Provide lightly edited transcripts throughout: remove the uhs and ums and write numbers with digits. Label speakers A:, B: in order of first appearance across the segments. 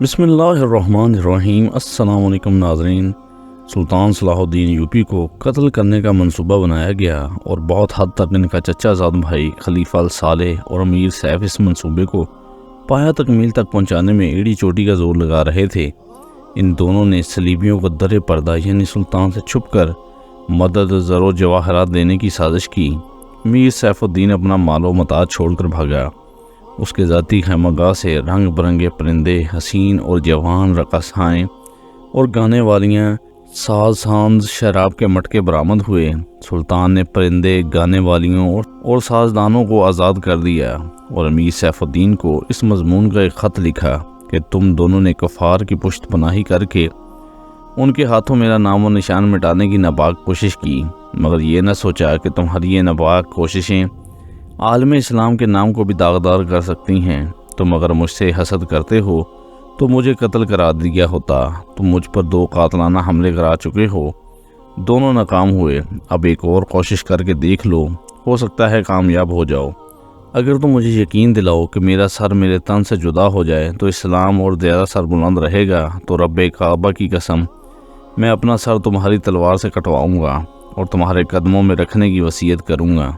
A: بسم اللہ الرحمن الرحیم۔ السلام علیکم ناظرین۔ سلطان صلاح الدین یوپی کو قتل کرنے کا منصوبہ بنایا گیا اور بہت حد تک ان کا چچا زاد بھائی خلیفہ الصالح اور امیر سیف اس منصوبے کو پایہ تکمیل تک پہنچانے میں ایڑی چوٹی کا زور لگا رہے تھے۔ ان دونوں نے صلیبیوں کو در پردہ یعنی سلطان سے چھپ کر مدد زر و جواہرات دینے کی سازش کی۔ امیر سیف الدین اپنا مال و متاع چھوڑ کر بھاگا۔ اس کے ذاتی خیمگاہ سے رنگ برنگے پرندے، حسین اور جوان رقصائیں اور گانے والیاں، ساز ساز شراب کے مٹکے برآمد ہوئے۔ سلطان نے پرندے، گانے والیوں اور سازدانوں کو آزاد کر دیا اور امیر سیف الدین کو اس مضمون کا ایک خط لکھا کہ تم دونوں نے کفار کی پشت پناہی کر کے ان کے ہاتھوں میرا نام و نشان مٹانے کی ناپاک کوشش کی، مگر یہ نہ سوچا کہ تمہاری یہ ناپاک کوششیں عالم اسلام کے نام کو بھی داغدار کر سکتی ہیں۔ تم اگر مجھ سے حسد کرتے ہو تو مجھے قتل کرا دیا ہوتا۔ تم مجھ پر 2 قاتلانہ حملے کرا چکے ہو، دونوں ناکام ہوئے۔ اب ایک اور کوشش کر کے دیکھ لو، ہو سکتا ہے کامیاب ہو جاؤ۔ اگر تم مجھے یقین دلاؤ کہ میرا سر میرے تن سے جدا ہو جائے تو اسلام اور زیادہ سر بلند رہے گا، تو رب کعبہ کی قسم میں اپنا سر تمہاری تلوار سے کٹواؤں گا اور تمہارے قدموں میں رکھنے کی وصیت کروں گا۔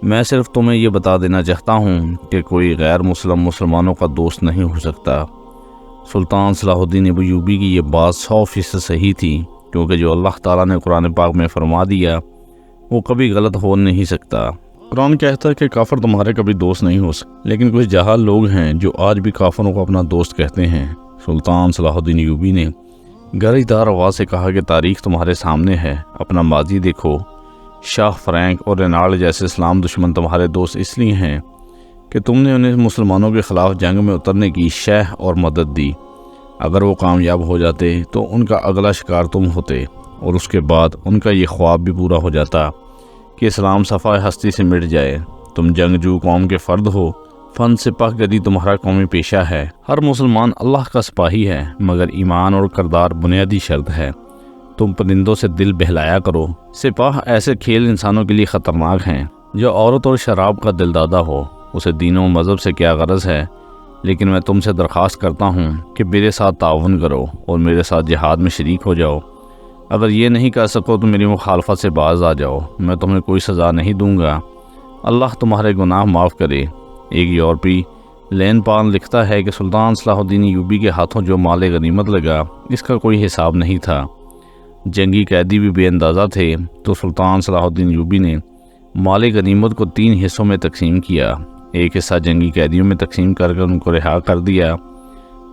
A: میں صرف تمہیں یہ بتا دینا چاہتا ہوں کہ کوئی غیر مسلم مسلمانوں کا دوست نہیں ہو سکتا۔ سلطان صلاح الدین ایوبی کی یہ بات 100% صحیح تھی، کیونکہ جو اللہ تعالیٰ نے قرآن پاک میں فرما دیا وہ کبھی غلط ہو نہیں سکتا۔ قرآن کہتا ہے کہ کافر تمہارے کبھی دوست نہیں ہو سکتے، لیکن کچھ جاہل لوگ ہیں جو آج بھی کافروں کو اپنا دوست کہتے ہیں۔ سلطان صلاح الدین ایوبی نے گرج دار آواز سے کہا کہ تاریخ تمہارے سامنے ہے، اپنا ماضی دیکھو۔ شاہ فرینک اور رینالڈ جیسے اسلام دشمن تمہارے دوست اس لیے ہیں کہ تم نے انہیں مسلمانوں کے خلاف جنگ میں اترنے کی شہ اور مدد دی۔ اگر وہ کامیاب ہو جاتے تو ان کا اگلا شکار تم ہوتے، اور اس کے بعد ان کا یہ خواب بھی پورا ہو جاتا کہ اسلام صفحہ ہستی سے مٹ جائے۔ تم جنگجو قوم کے فرد ہو، فن سپاہ گری تمہارا قومی پیشہ ہے۔ ہر مسلمان اللہ کا سپاہی ہے، مگر ایمان اور کردار بنیادی شرط ہے۔ تم پرندوں سے دل بہلایا کرو۔ سپاہ ایسے کھیل انسانوں کے لیے خطرناک ہیں۔ جو عورت اور شراب کا دلدادہ ہو، اسے دین و مذہب سے کیا غرض ہے؟ لیکن میں تم سے درخواست کرتا ہوں کہ میرے ساتھ تعاون کرو اور میرے ساتھ جہاد میں شریک ہو جاؤ۔ اگر یہ نہیں کر سکو تو میری مخالفت سے باز آ جاؤ، میں تمہیں کوئی سزا نہیں دوں گا۔ اللہ تمہارے گناہ معاف کرے۔ ایک یورپی لین پان لکھتا ہے کہ سلطان صلاح الدین ایوبی کے ہاتھوں جو مال غنیمت لگا اس کا کوئی حساب نہیں تھا۔ جنگی قیدی بھی بے اندازہ تھے، تو سلطان صلاح الدین ایوبی نے مال غنیمت کو 3 حصوں میں تقسیم کیا۔ ایک حصہ جنگی قیدیوں میں تقسیم کر ان کو رہا کر دیا،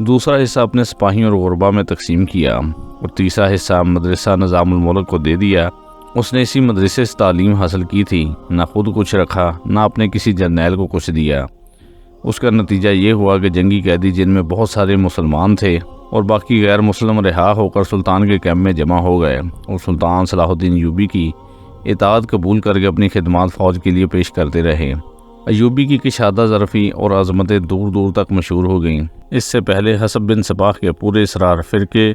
A: دوسرا حصہ اپنے سپاہیوں اور غربا میں تقسیم کیا، اور تیسرا حصہ مدرسہ نظام الملک کو دے دیا۔ اس نے اسی مدرسے سے تعلیم حاصل کی تھی، نہ خود کچھ رکھا نہ اپنے کسی جرنیل کو کچھ دیا۔ اس کا نتیجہ یہ ہوا کہ جنگی قیدی، جن میں بہت سارے مسلمان تھے اور باقی غیر مسلم، رہا ہو کر سلطان کے کیمپ میں جمع ہو گئے اور سلطان صلاح الدین ایوبی کی اطاعت قبول کر کے اپنی خدمات فوج کے لیے پیش کرتے رہے۔ ایوبی کی کشادہ ظرفی اور عظمتیں دور دور تک مشہور ہو گئیں۔ اس سے پہلے حسب بن صباح کے پورے اسرار فرقے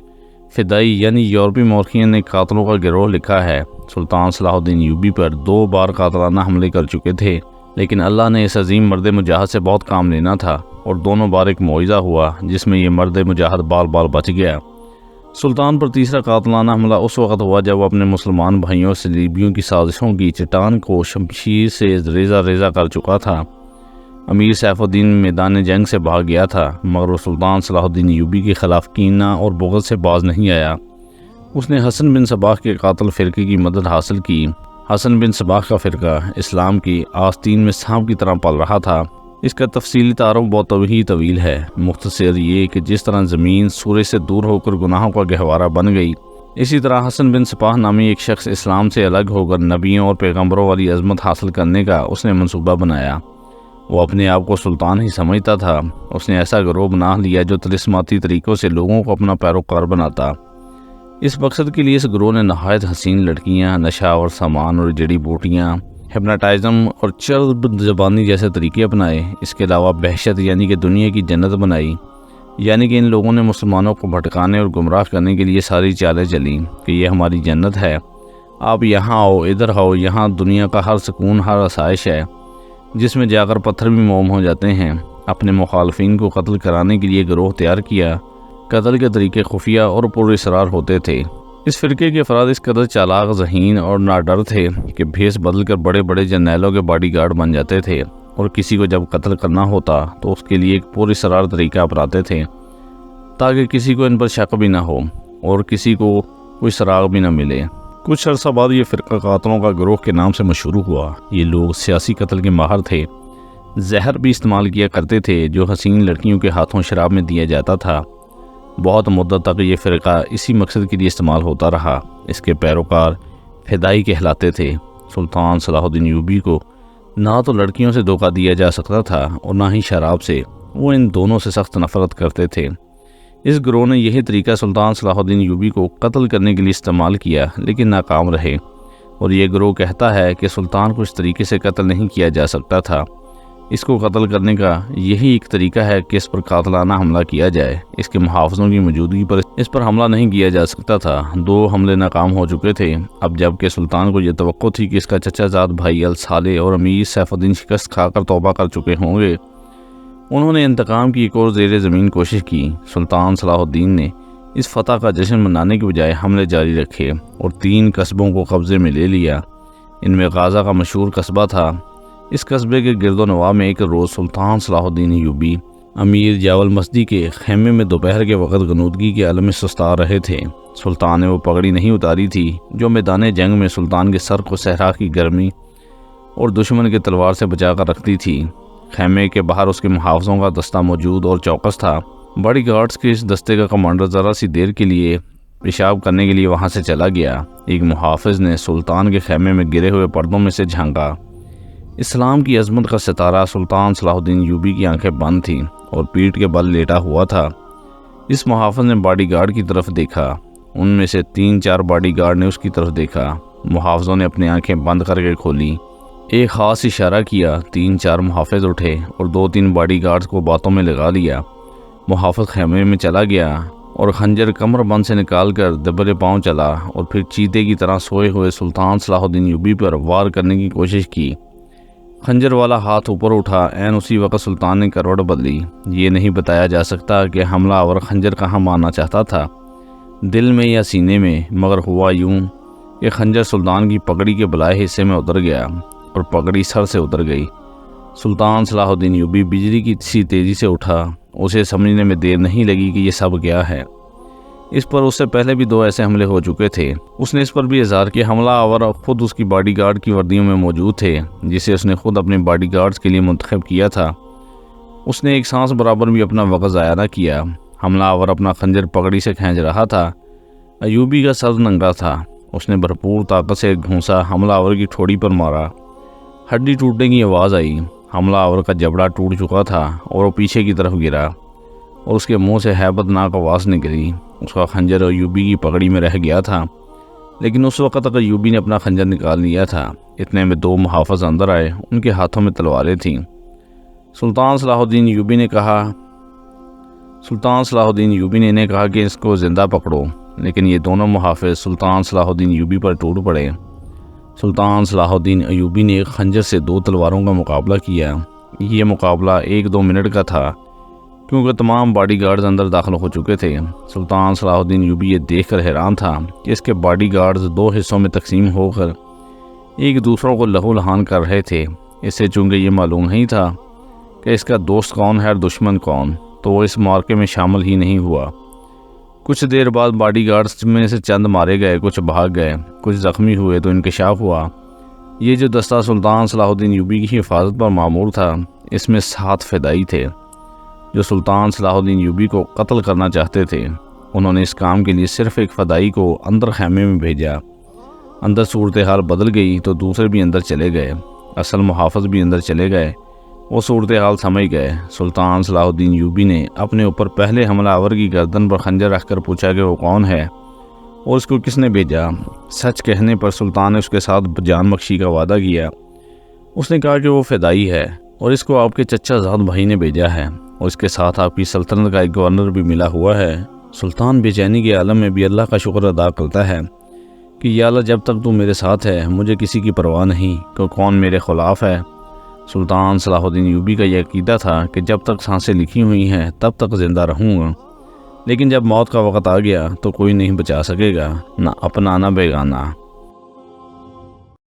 A: فدائی یعنی یورپی مورخین نے قاتلوں کا گروہ لکھا ہے۔ سلطان صلاح الدین ایوبی پر 2 بار قاتلانہ حملے کر چکے تھے، لیکن اللہ نے اس عظیم مرد مجاہد سے بہت کام لینا تھا، اور دونوں بار ایک معجزہ ہوا جس میں یہ مرد مجاہد بال بال بچ گیا۔ سلطان پر تیسرا قاتلانہ حملہ اس وقت ہوا جب وہ اپنے مسلمان بھائیوں صلیبیوں کی سازشوں کی چٹان کو شمشیر سے ریزہ ریزہ کر چکا تھا۔ امیر سیف الدین میدان جنگ سے بھاگ گیا تھا، مگر وہ سلطان صلاح الدین ایوبی کے خلاف کینہ اور بغض سے باز نہیں آیا۔ اس نے حسن بن صباح کے قاتل فرقے کی مدد حاصل کی۔ حسن بن صباح کا فرقہ اسلام کی آستین میں سانپ کی طرح پل رہا تھا۔ اس کا تفصیلی تعارف بہت طویل ہے۔ مختصر یہ کہ جس طرح زمین سورج سے دور ہو کر گناہوں کا گہوارہ بن گئی، اسی طرح حسن بن صباح نامی ایک شخص اسلام سے الگ ہو کر نبیوں اور پیغمبروں والی عظمت حاصل کرنے کا اس نے منصوبہ بنایا۔ وہ اپنے آپ کو سلطان ہی سمجھتا تھا۔ اس نے ایسا گروہ بنا لیا جو طلسماتی طریقوں سے لوگوں کو اپنا پیروکار بناتا۔ اس مقصد کے لیے اس گروہ نے نہایت حسین لڑکیاں، نشہ اور سامان اور جڑی بوٹیاں، ہپناٹائزم اور چرب زبانی جیسے طریقے اپنائے۔ اس کے علاوہ بہشت یعنی کہ دنیا کی جنت بنائی، یعنی کہ ان لوگوں نے مسلمانوں کو بھٹکانے اور گمراہ کرنے کے لیے ساری چالیں چلیں کہ یہ ہماری جنت ہے، آپ یہاں آؤ، ادھر آؤ، یہاں دنیا کا ہر سکون، ہر آسائش ہے، جس میں جا کر پتھر بھی موم ہو جاتے ہیں۔ اپنے مخالفین کو قتل کرانے کے لیے گروہ تیار کیا۔ قتل کے طریقے خفیہ اور پر اسرار ہوتے تھے۔ اس فرقے کے افراد اس قدر چالاک، ذہین اور ناڈر تھے کہ بھیس بدل کر بڑے بڑے جرنیلوں کے باڈی گارڈ بن جاتے تھے، اور کسی کو جب قتل کرنا ہوتا تو اس کے لیے ایک پر اسرار طریقہ اپناتے تھے تاکہ کسی کو ان پر شک بھی نہ ہو اور کسی کو کوئی سراغ بھی نہ ملے۔ کچھ عرصہ بعد یہ فرقہ قاتلوں کا گروہ کے نام سے مشہور ہوا۔ یہ لوگ سیاسی قتل کے ماہر تھے، زہر بھی استعمال کیا کرتے تھے جو حسین لڑکیوں کے ہاتھوں شراب میں دیا جاتا تھا۔ بہت مدت تک یہ فرقہ اسی مقصد کے لیے استعمال ہوتا رہا۔ اس کے پیروکار فدائی کہلاتے تھے۔ سلطان صلاح الدین ایوبی کو نہ تو لڑکیوں سے دھوکہ دیا جا سکتا تھا اور نہ ہی شراب سے۔ وہ ان دونوں سے سخت نفرت کرتے تھے۔ اس گروہ نے یہی طریقہ سلطان صلاح الدین ایوبی کو قتل کرنے کے لیے استعمال کیا، لیکن ناکام رہے، اور یہ گروہ کہتا ہے کہ سلطان کو اس طریقے سے قتل نہیں کیا جا سکتا تھا۔ اس کو قتل کرنے کا یہی ایک طریقہ ہے کہ اس پر قاتلانہ حملہ کیا جائے۔ اس کے محافظوں کی موجودگی پر اس پر حملہ نہیں کیا جا سکتا تھا۔ 2 حملے ناکام ہو چکے تھے۔ اب جب کہ سلطان کو یہ توقع تھی کہ اس کا چچا زاد بھائی الصالح اور امیر سیف الدین شکست کھا کر توبہ کر چکے ہوں گے، انہوں نے انتقام کی ایک اور زیر زمین کوشش کی۔ سلطان صلاح الدین نے اس فتح کا جشن منانے کے بجائے حملے جاری رکھے اور 3 قصبوں کو قبضے میں لے لیا۔ ان میں غازہ کا مشہور قصبہ تھا۔ اس قصبے کے گرد و نواح میں ایک روز سلطان صلاح الدین ایوبی امیر جاول مسدی کے خیمے میں دوپہر کے وقت غنودگی کے عالم میں سستا رہے تھے۔ سلطان نے وہ پگڑی نہیں اتاری تھی جو میدان جنگ میں سلطان کے سر کو صحرا کی گرمی اور دشمن کے تلوار سے بچا کر رکھتی تھی۔ خیمے کے باہر اس کے محافظوں کا دستہ موجود اور چوکس تھا۔ باڈی گارڈز کے اس دستے کا کمانڈر ذرا سی دیر کے لیے پیشاب کرنے کے لیے وہاں سے چلا گیا۔ ایک محافظ نے سلطان کے خیمے میں گرے ہوئے پردوں میں سے جھانکا۔ اسلام کی عظمت کا ستارہ سلطان صلاح الدین ایوبی کی آنکھیں بند تھیں اور پیٹھ کے بل لیٹا ہوا تھا۔ اس محافظ نے باڈی گارڈ کی طرف دیکھا۔ ان میں سے 3-4 باڈی گارڈ نے اس کی طرف دیکھا۔ محافظوں نے اپنی آنکھیں بند کر کے کھولی۔ ایک خاص اشارہ کیا۔ 3-4 محافظ اٹھے اور 2-3 باڈی گارڈز کو باتوں میں لگا لیا۔ محافظ خیمے میں چلا گیا اور خنجر کمر بند سے نکال کر دبرے پاؤں چلا اور پھر چیتے کی طرح سوئے ہوئے سلطان صلاح الدین ایوبی پر وار کرنے کی کوشش کی۔ خنجر والا ہاتھ اوپر اٹھا۔ عین اسی وقت سلطان نے کروٹ بدلی۔ یہ نہیں بتایا جا سکتا کہ حملہ آور خنجر کہاں مارنا چاہتا تھا، دل میں یا سینے میں، مگر ہوا یوں کہ خنجر سلطان کی پگڑی کے بلائے حصے میں اتر گیا اور پگڑی سر سے اتر گئی۔ سلطان صلاح الدین ایوبی بجلی کی سی تیزی سے اٹھا۔ اسے سمجھنے میں دیر نہیں لگی کہ یہ سب کیا ہے۔ اس پر اس سے پہلے بھی 2 ایسے حملے ہو چکے تھے۔ اس نے اس پر بھی اظہار کیا حملہ آور خود اس کی باڈی گارڈ کی وردیوں میں موجود تھے جسے اس نے خود اپنے باڈی گارڈز کے لیے منتخب کیا تھا۔ اس نے ایک سانس برابر بھی اپنا وقت ضائع نہ کیا۔ حملہ آور اپنا خنجر پگڑی سے کھینچ رہا تھا۔ ایوبی کا سر ننگا تھا۔ اس نے بھرپور طاقت سے ایک گھونسا حملہ آور کی ٹھوڑی پر مارا۔ ہڈی ٹوٹنے کی آواز آئی۔ حملہ آور کا جبڑا ٹوٹ چکا تھا اور وہ پیچھے کی طرف گرا اور اس کے منہ سے ہیبت ناک آواز نکلی۔ اس کا خنجر ایوبی کی پگڑی میں رہ گیا تھا، لیکن اس وقت تک ایوبی نے اپنا خنجر نکال لیا تھا۔ اتنے میں 2 محافظ اندر آئے۔ ان کے ہاتھوں میں تلواریں تھیں۔ سلطان صلاح الدین ایوبی نے انہیں کہا کہ اس کو زندہ پکڑو، لیکن یہ دونوں محافظ سلطان صلاح الدین ایوبی پر ٹوٹ پڑے۔ سلطان صلاح الدین ایوبی نے ایک خنجر سے 2 تلواروں کا مقابلہ کیا۔ یہ مقابلہ 1-2 منٹ کا تھا کیونکہ تمام باڈی گارڈز اندر داخل ہو چکے تھے۔ سلطان صلاح الدین ایوبی یہ دیکھ کر حیران تھا کہ اس کے باڈی گارڈز 2 حصوں میں تقسیم ہو کر ایک دوسروں کو لہو لہان کر رہے تھے۔ اس سے چونکہ یہ معلوم نہیں تھا کہ اس کا دوست کون ہے اور دشمن کون، تو وہ اس معرکے میں شامل ہی نہیں ہوا۔ کچھ دیر بعد باڈی گارڈز میں سے چند مارے گئے، کچھ بھاگ گئے، کچھ زخمی ہوئے تو انکشاف ہوا۔ یہ جو دستہ سلطان صلاح الدین ایوبی کی حفاظت پر معمور تھا، اس میں 7 فدائی تھے جو سلطان صلاح الدین ایوبی کو قتل کرنا چاہتے تھے۔ انہوں نے اس کام کے لیے صرف ایک فدائی کو اندر خیمے میں بھیجا۔ اندر صورتحال بدل گئی تو دوسرے بھی اندر چلے گئے۔ اصل محافظ بھی اندر چلے گئے۔ وہ صورتحال سمجھ گئے۔ سلطان صلاح الدین ایوبی نے اپنے اوپر پہلے حملہ آور کی گردن پر خنجر رکھ کر پوچھا کہ وہ کون ہے اور اس کو کس نے بھیجا۔ سچ کہنے پر سلطان نے اس کے ساتھ جان بخشی کا وعدہ کیا۔ اس نے کہا کہ وہ فدائی ہے اور اس کو آپ کے چچا زاد بھائی نے بھیجا ہے اور اس کے ساتھ آپ کی سلطنت کا ایک گورنر بھی ملا ہوا ہے۔ سلطان بے چینی کے عالم میں بھی اللہ کا شکر ادا کرتا ہے کہ یا اللہ جب تک تو میرے ساتھ ہے مجھے کسی کی پرواہ نہیں کہ کون میرے خلاف ہے سلطان صلاح الدین ایوبی کا یہ عقیدہ تھا کہ جب تک سانسیں لکھی ہوئی ہیں تب تک زندہ رہوں گا، لیکن جب موت کا وقت آ گیا تو کوئی نہیں بچا سکے گا، نہ اپنا نہ بیگانہ۔